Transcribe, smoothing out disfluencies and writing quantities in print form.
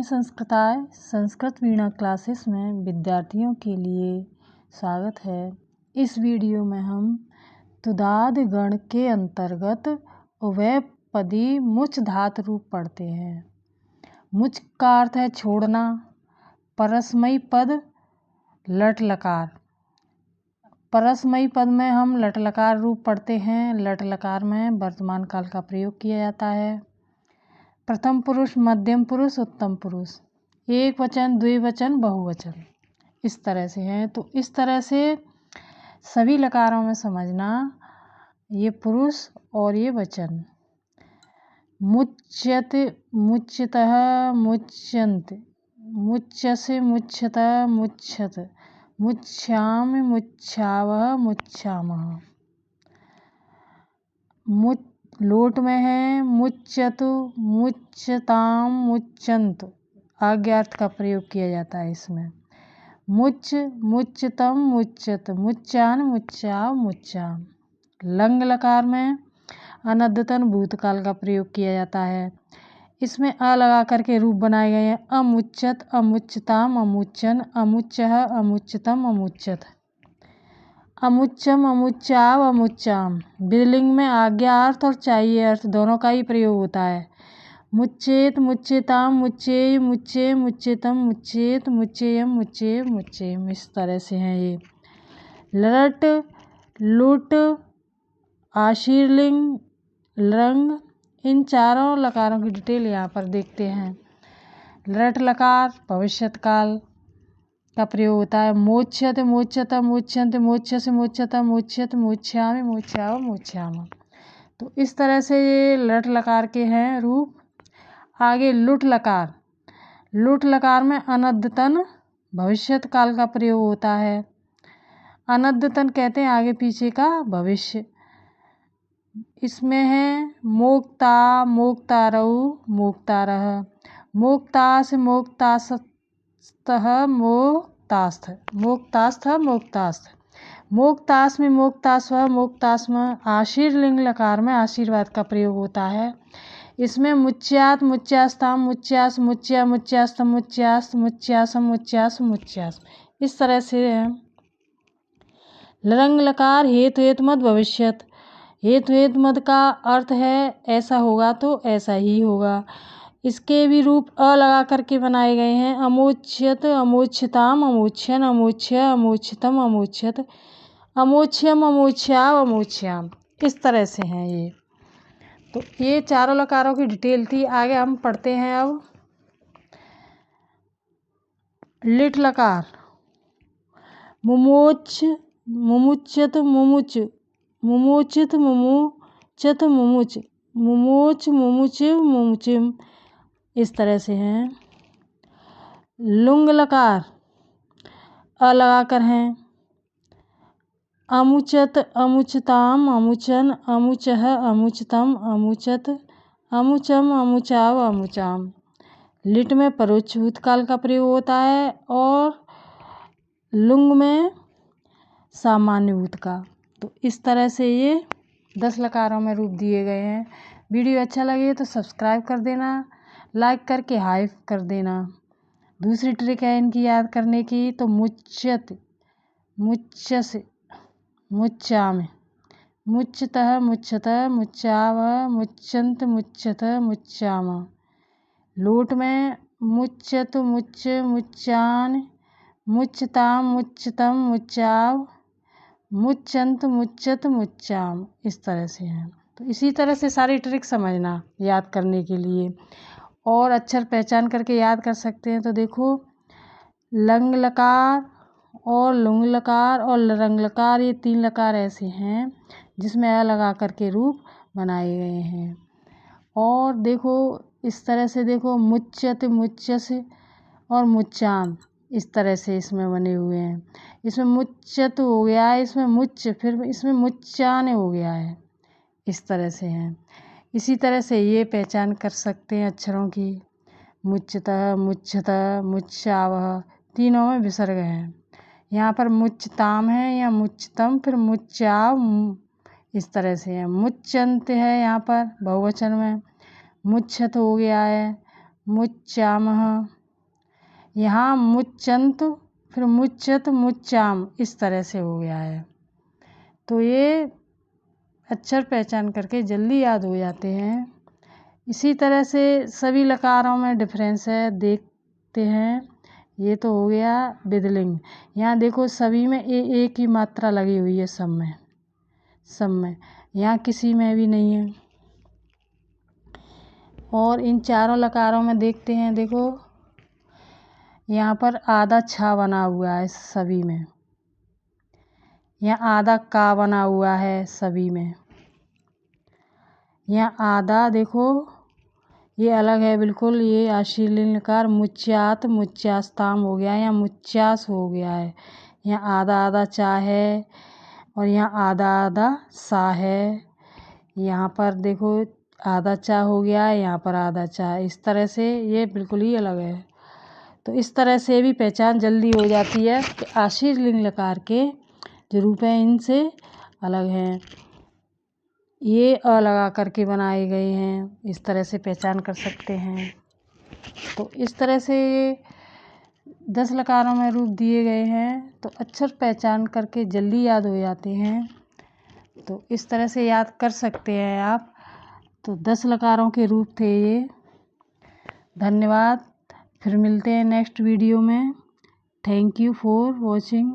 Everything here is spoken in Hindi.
संस्कृताय संस्कृत वीणा क्लासेस में विद्यार्थियों के लिए स्वागत है। इस वीडियो में हम तुदाद गण के अंतर्गत उभयपदी मुच धातु रूप पढ़ते हैं। मुच का अर्थ है छोड़ना। परस्मयी पद लट लकार। परस्मयी पद में हम लट लकार रूप पढ़ते हैं। लट लकार में वर्तमान काल का प्रयोग किया जाता है। प्रथम पुरुष, मध्यम पुरुष, उत्तम पुरुष, एक वचन, द्विवचन, बहुवचन, इस तरह से हैं। तो इस तरह से सभी लकारों में समझना, ये पुरुष और ये वचन। मुच्यत, मुच्यतः, मुच्यन्त, मुच्यसे, मुच्यत, मुच्यत, मुच्छामि, मुच्छावः, मुच्छामः। लोट में है मुच्यतु, मुच्यताम, मुच्यंत, आज्ञार्थ का प्रयोग किया जाता है इसमें। मुच्च, मुच्यतम, मुच्यत, मुच्चान, मुच्चाव, मुच्चाम। लंग लकार में अनद्यतन भूतकाल का प्रयोग किया जाता है। इसमें अ लगा करके रूप बनाए गए हैं। अमुच्यत, अमुच्यताम, अमुच्यन, अमुच्यः, अमुच्यतम, अमुच्यत, अमुच्यम, अमुच्चाव, अमुच्चाम। विलिंग में आज्ञा अर्थ और चाहिए अर्थ दोनों का ही प्रयोग होता है। मुच्चेत, मुच्चेताम, मुच्चेय, मुच्चे, मुच्चेतम, मुच्चेत, मुच्चेयम, मुच्चे, मुच्चेम, इस तरह से हैं ये। लट, लुट, आशीर्लिंग, लरंग, इन चारों लकारों की डिटेल यहाँ पर देखते हैं। लट लकार भविष्यत काल का प्रयोग होता है। मोच्यत, मोच्यत, मोच्यन्त, मोच्यसे, मोच्यत, मोच्यत, मोच्छामि, मोच्छाव, मोच्छाम। तो इस तरह से ये लट लकार के हैं रूप। आगे लुट लकार। लुट लकार में अनद्यतन भविष्यत काल का प्रयोग होता है। अनद्यतन कहते हैं आगे पीछे का भविष्य। इसमें है मोक्ता, मोक्तारऊ, मोक्तारः, मोक्तास, मोक्तास्तः, मोक्तास्थ, मोक्तास्थ, मोक्तास्थ, मोक्तास में मोक्तास्व, मोक्तास्म। आशीर्लिंग लकार में आशीर्वाद का प्रयोग होता है। इसमें मुच्यात, मुच्यास्ताम, मुच्यास, मुच्या, मुच्यास्तम, मुच्यास्त, मुच्यासम, मुच्यास, मुच्यास, इस तरह से है। लरंग लकार हेतु हेतु मद भविष्यत। हेतु हेतु मद का अर्थ है ऐसा होगा तो ऐसा ही होगा। इसके भी रूप अ लगा करके बनाए गए हैं। अमोच्यत, अमोच्यताम, अमोच्यन, अमोच्य, अमोच्यतम, अमोच्यत, अमोच्यम, अमोच्याव, अमोच्याम, इस तरह से हैं ये। तो ये चारों लकारों की डिटेल थी। आगे हम पढ़ते हैं अब लिट लकार। मुमोच, मुमुच्यत, मुमुच, मुमोचित, मुमुचत, मुमुच, मुमोच, मुमुच, मुमुचिम, इस तरह से हैं। लुंग लकार अ लगाकर हैं। अमुचत, अमुचताम, अमुचन, अमुचः, अमुचतम, अमुचत, अमुचम, अमुचाव, अमुचाम। लिट में परोक्ष भूतकाल का प्रयोग होता है और लुंग में सामान्य भूत का। तो इस तरह से ये 10 लकारों में रूप दिए गए हैं। वीडियो अच्छा लगे तो सब्सक्राइब कर देना, लाइक करके हाइप कर देना। दूसरी ट्रिक है इनकी याद करने की। तो मुच्यत, मुच्यसे, मुच्चामि, मुच्यतः, मुच्यतः, मुच्चावः, मुच्यन्त, मुच्यत, मुच्चाम। लोट में मुच्यत, मुच्य, मुच्चान, मुच्यताम, मुच्यतम, मुच्चाव, मुच्यंत, मुच्यत, मुच्चाम, इस तरह से हैं। तो इसी तरह से सारी ट्रिक समझना याद करने के लिए, और अक्षर पहचान करके याद कर सकते हैं। तो देखो लंग लकार और लुंग लकार और लरंग लकार, ये 3 लकार ऐसे हैं जिसमें अ लगा करके रूप बनाए गए हैं। और देखो इस तरह से देखो मुच्यत, मुच्यसे और मुच्चान, इस तरह से इसमें बने हुए हैं। इसमें मुच्यत हो गया है, इसमें मुच्च, फिर इसमें मुच्चान हो गया है, इस तरह से हैं। इसी तरह से ये पहचान कर सकते हैं अक्षरों की। मुच्यतः, मुच्यतः, मुच्चावः, तीनों में विसर्ग हैं। यहाँ पर मुच्यताम है या मुच्यतम, फिर मुच्चाव, इस तरह से है। मुच्यंत है यहाँ पर बहुवचन में। मुच्छत हो गया है, मुच्चामः। यहाँ मुच्चंत, फिर मुच्चत, मुच्चाम, इस तरह से हो गया है। तो ये अक्षर पहचान करके जल्दी याद हो जाते हैं। इसी तरह से सभी लकारों में डिफरेंस है, देखते हैं। ये तो हो गया विदलिंग। यहाँ देखो सभी में एक ही मात्रा लगी हुई है, सब में। यहाँ किसी में भी नहीं है। और इन चारों लकारों में देखते हैं, देखो यहाँ पर आधा छा बना हुआ है सभी में। यहाँ आधा का बना हुआ है सभी में। यहाँ आधा देखो ये अलग है बिल्कुल। ये आशीर्लिंग लकार मुच्चात, मुच्चास्ताम हो गया, यहाँ मुच्चास हो गया है। यहाँ आधा आधा चा है और यहाँ आधा आधा सा है। यहाँ पर देखो आधा चा हो गया है, यहाँ पर आधा चा। इस तरह से ये बिल्कुल ही अलग है। तो इस तरह से भी पहचान जल्दी हो जाती है कि आशीर्लिंग लकार के जो रूप हैं इनसे अलग हैं। ये अ लगा करके बनाए गए हैं, इस तरह से पहचान कर सकते हैं। तो इस तरह से 10 लकारों में रूप दिए गए हैं, तो अक्षर पहचान करके जल्दी याद हो जाते हैं। तो इस तरह से याद कर सकते हैं आप। तो 10 लकारों के रूप थे ये। धन्यवाद। फिर मिलते हैं नेक्स्ट वीडियो में। Thank you for watching.